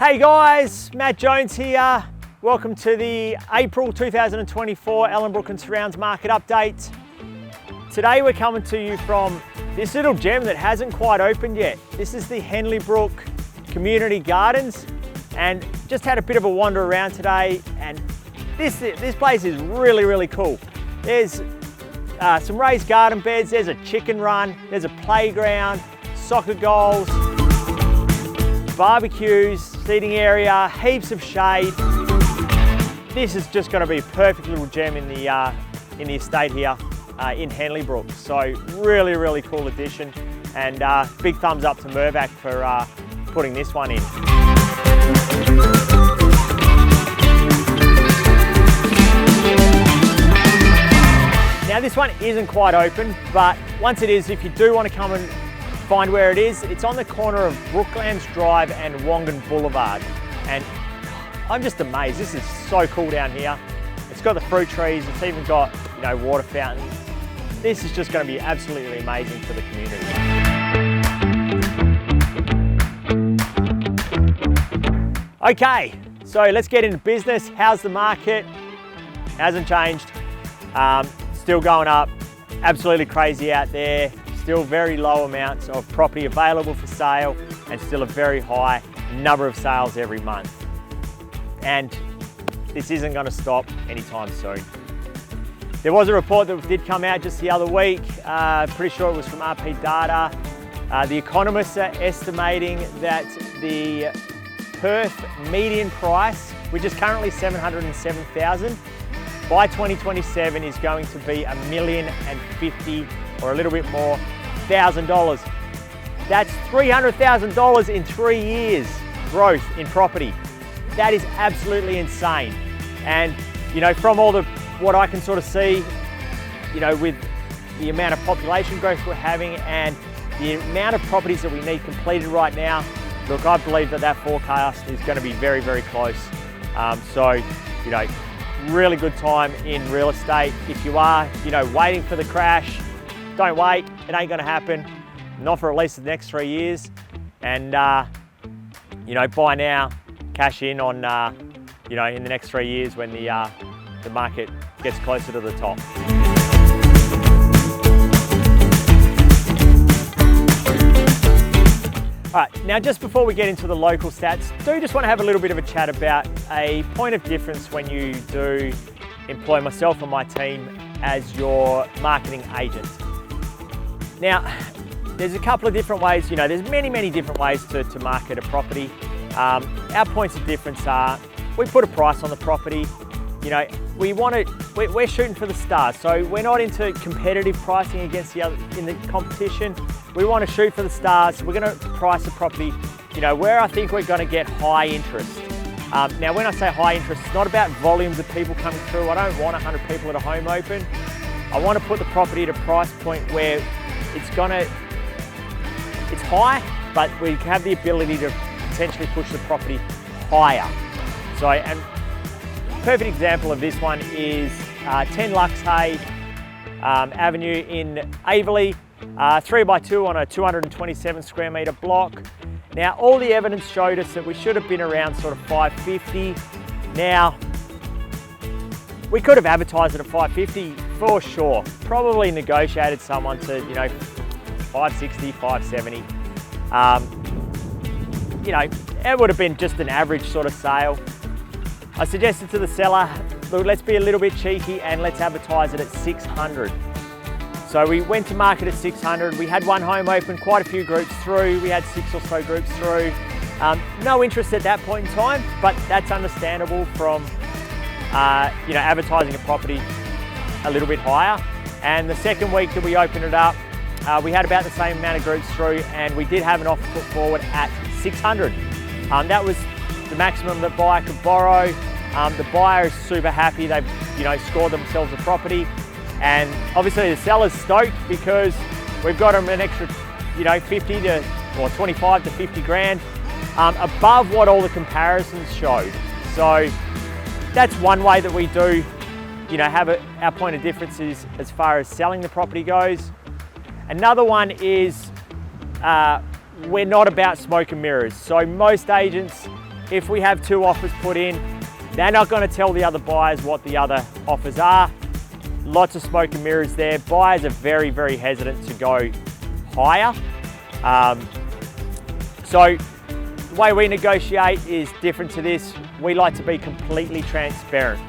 Hey guys, Matt Jones here. Welcome to the April 2024 Ellenbrook and Surrounds Market Update. Today we're coming to you from this little gem that hasn't quite opened yet. This is the Ellenbrook Community Gardens, and just had a bit of a wander around today, and this place is really cool. There's some raised garden beds, there's a chicken run, there's a playground, soccer goals, barbecues, seating area, heaps of shade. This is just going to be a perfect little gem in the estate here in Ellenbrook. So really cool addition, and big thumbs up to Mirvac for putting this one in. Now this one isn't quite open, but once it is, if you do want to come and find where it is, it's on the corner of Brooklands Drive and Wongan Boulevard. And I'm just amazed. This is so cool down here. It's got the fruit trees, it's even got, you know, water fountains. This is just going to be absolutely amazing for the community. Okay, so let's get into business. How's the market? Hasn't changed. Still going up. Absolutely crazy out there. Still very low amounts of property available for sale, and still a very high number of sales every month. And this isn't going to stop anytime soon. There was a report that did come out just the other week, pretty sure it was from RP Data. The economists are estimating that the Perth median price, which is currently $707,000, by 2027 is going to be $1,050,000 or a little bit more, $1,000. That's $300,000 in 3 years growth in property. That is absolutely insane. And you know, from all what I can sort of see, you know, with the amount of population growth we're having and the amount of properties that we need completed right now, look, I believe that forecast is going to be very close. So, you know, really good time in real estate. If you are, you know, waiting for the crash, don't wait. It ain't going to happen. Not for at least the next 3 years. And you know, buy now, cash in on, you know, in the next 3 years when the market gets closer to the top. All right, now just before we get into the local stats, do just want to have a little bit of a chat about a point of difference when you do employ myself and my team as your marketing agent. Now, there's a couple of different ways, you know, there's many different ways to market a property. Our points of difference are, we put a price on the property. You know, we're shooting for the stars, so we're not into competitive pricing against the other in the competition. We want to shoot for the stars. We're going to price the property, you know, where I think we're going to get high interest. Now, when I say high interest, it's not about volumes of people coming through. I don't want 100 people at a home open. I want to put the property at a price point where it's high, but we have the ability to potentially push the property higher. So, and perfect example of this one is 10 Luxhay Avenue in Averley, 3x2 on a 227 square metre block. Now, all the evidence showed us that we should have been around sort of 550. Now, we could have advertised it at 550 for sure. Probably negotiated someone to, you know, 560, 570. You know, it would have been just an average sort of sale. I suggested to the seller, look, let's be a little bit cheeky and let's advertise it at 600. So we went to market at 600. We had one home open, quite a few groups through. We had 6 or so groups through. No interest at that point in time, but that's understandable from, you know, advertising a property a little bit higher. And the second week that we opened it up, we had about the same amount of groups through, and we did have an offer put forward at 600. That was the maximum that buyer could borrow. The buyer is super happy. They've, you know, scored themselves a property, and obviously the seller's stoked because we've got them an extra, you know, 50 to or 25 to 50 grand above what all the comparisons showed. So that's one way that we do, you know, have our point of difference is as far as selling the property goes. Another one is we're not about smoke and mirrors. So most agents, if we have 2 offers put in, they're not going to tell the other buyers what the other offers are. Lots of smoke and mirrors there. Buyers are very, very hesitant to go higher. So the way we negotiate is different to this. We like to be completely transparent.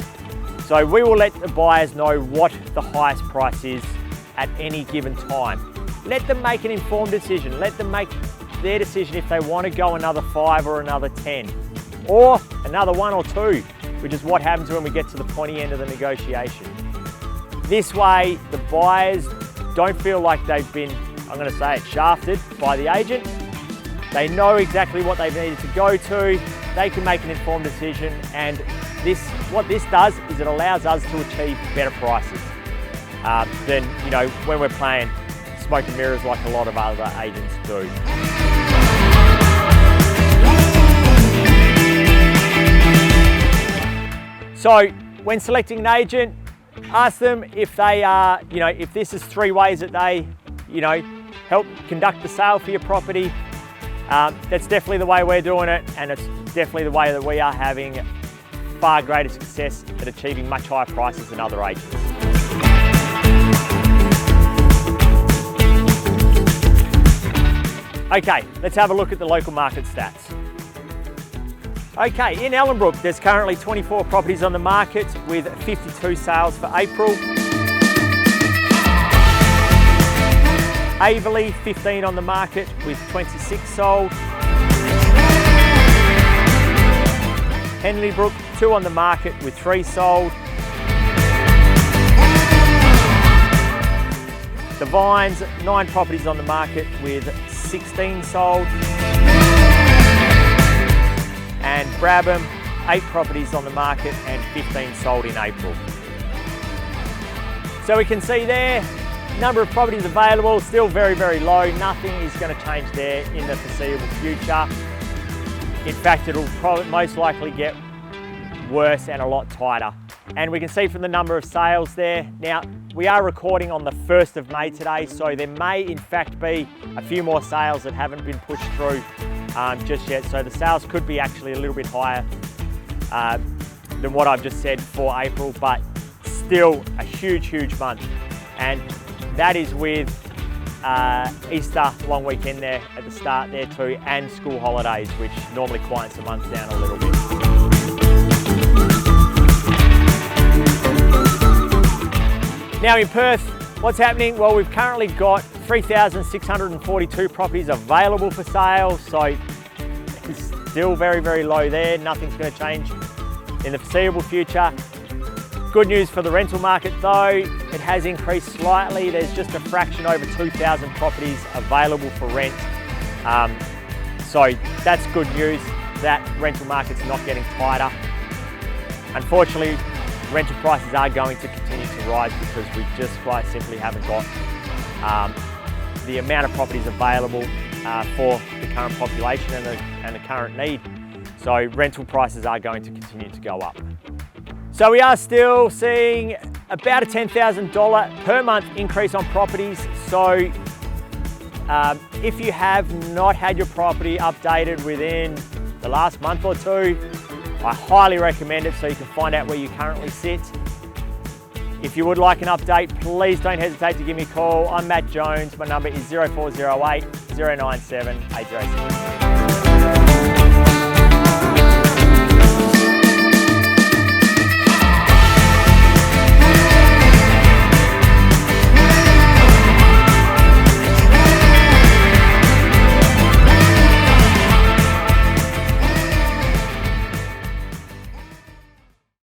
So we will let the buyers know what the highest price is at any given time. Let them make an informed decision. Let them make their decision if they want to go another 5 or another 10 or another 1 or 2, which is what happens when we get to the pointy end of the negotiation. This way, the buyers don't feel like they've been, I'm going to say it, shafted by the agent. They know exactly what they've needed to go to. They can make an informed decision, and what this does is it allows us to achieve better prices than when we're playing smoke and mirrors like a lot of other agents do. So when selecting an agent, ask them if they are, if this is 3 ways that they, help conduct the sale for your property. That's definitely the way we're doing it, and it's definitely the way that we are having far greater success at achieving much higher prices than other agents. Okay, let's have a look at the local market stats. Okay, in Ellenbrook, there's currently 24 properties on the market with 52 sales for April. Averley, 15 on the market with 26 sold. Ellenbrook, 2 on the market with 3 sold. The Vines, 9 properties on the market with 16 sold. And Brabham, 8 properties on the market and 15 sold in April. So we can see there, number of properties available, still very, very low. Nothing is going to change there in the foreseeable future. In fact, it'll probably most likely get worse and a lot tighter. And we can see from the number of sales there. Now, we are recording on the 1st of May today, so there may in fact be a few more sales that haven't been pushed through just yet. So the sales could be actually a little bit higher than what I've just said for April, but still a huge, huge month. And that is with Easter long weekend there at the start there too, and school holidays, which normally quiets the month down a little bit. Now in Perth, what's happening? Well, we've currently got 3,642 properties available for sale, so it's still very, very low there. Nothing's going to change in the foreseeable future. Good news for the rental market though, it has increased slightly. There's just a fraction over 2,000 properties available for rent. So that's good news, that rental market's not getting tighter. Unfortunately, rental prices are going to continue to rise because we just quite simply haven't got the amount of properties available for the current population and the current need. So rental prices are going to continue to go up. So we are still seeing about a $10,000 per month increase on properties. So if you have not had your property updated within the last month or 2, I highly recommend it so you can find out where you currently sit. If you would like an update, please don't hesitate to give me a call. I'm Matt Jones. My number is 0408 097 806.